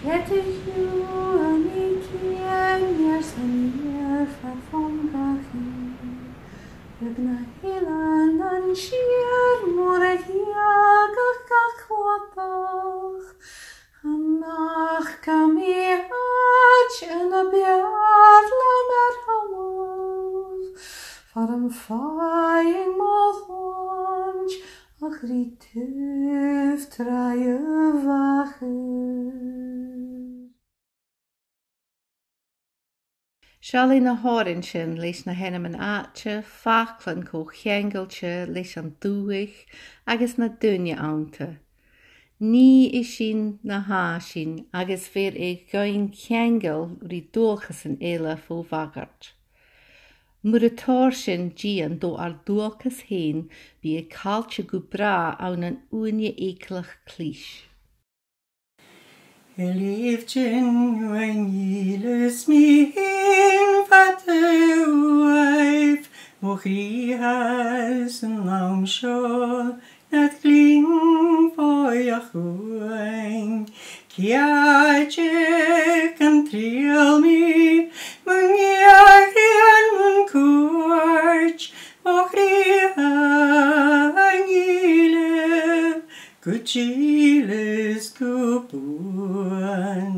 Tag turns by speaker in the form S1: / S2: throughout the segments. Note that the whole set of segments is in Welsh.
S1: Yet you and me can near from Gahi. Yagna hilan and sheer Morahiagach Gachwatach. Anach kami hach en a beard lamer hawaf. Farm fying mothwanch ach rituf traie wacher. Shall na hárin sin leis na hennem an áte, fachlan có cheangailse leis an dúich agus na duine ánta. Ní is sin na há sin agus fér gain cheangail rí dúchas an éile fó bhagart. Mur a tóir sin dían dó ar dúchas héin bí cailte go bra an an uine éclach clís.
S2: Liefchen wen jiles mi in vatte wife, och I has nam sjål, net kling på jag hueng. Kjaatje kan trill mi, mun jag hen mun kurch, och han jile, kuchiles kupuan.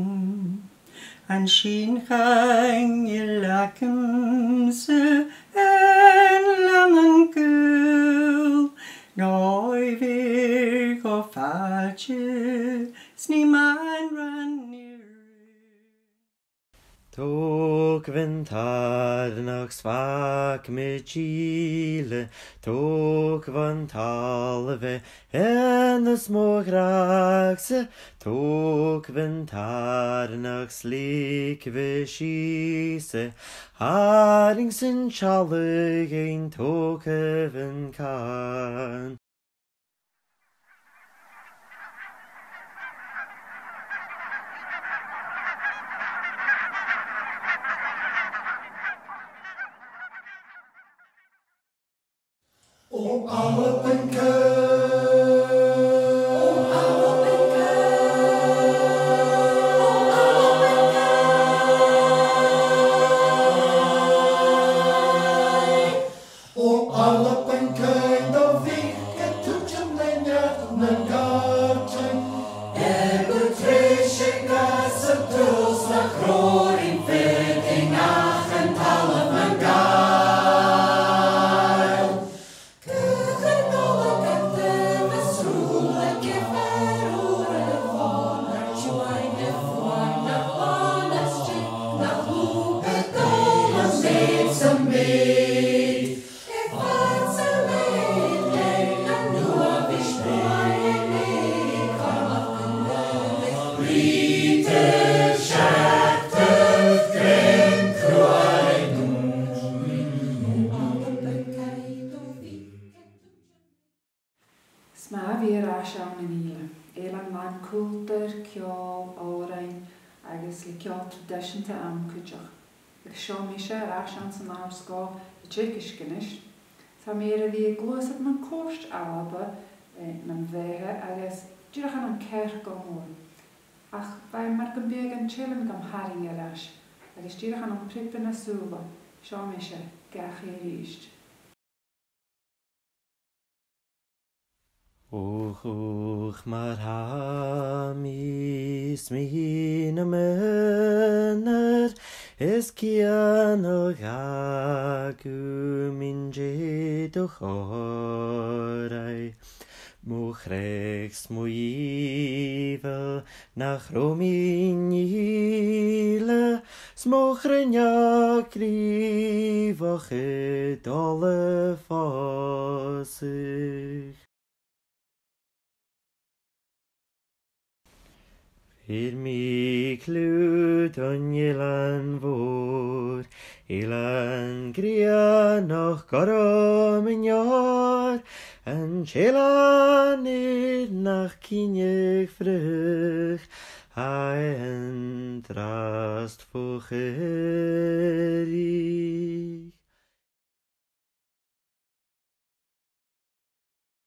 S2: An sin hang I lakken se en langen kul, noi vir og falche, sniman ran near.
S3: Tog ventar nach svak med chile, tog vantalve en små grakse, tog ventar nach slik ve skise, haringsen challe ein tog ven kan.
S4: O alle benke, o alle benke, da vilket tutschen längre den garten. Betrische gasse tuls nach rorin fetting achen tallen man geil.
S1: Sma vi rasha menile. Elan man kultur, kjol, orain, agus li kjol tradition te am kujach. Ik show misha rashan som arsko, de tjekish genish. Sa mere vi glosat man kost alba, man vehe, agus jirach an kerk gomor. Ach, bij marken begen chillen gam haring rash. Agus jirach an prippen a suva. Show misha, gach risht.
S3: Och, maar ha mis mine menner, es kian og agu min je doch orai. Mochrechts moivel nach rominile, smochrenia krivache dolle fasig. Ir mi clwyd o'n ilan fôr, ilan gria noch gorom yn ior, yn chelan i'r nach cynig ffrych, a yn drast fwch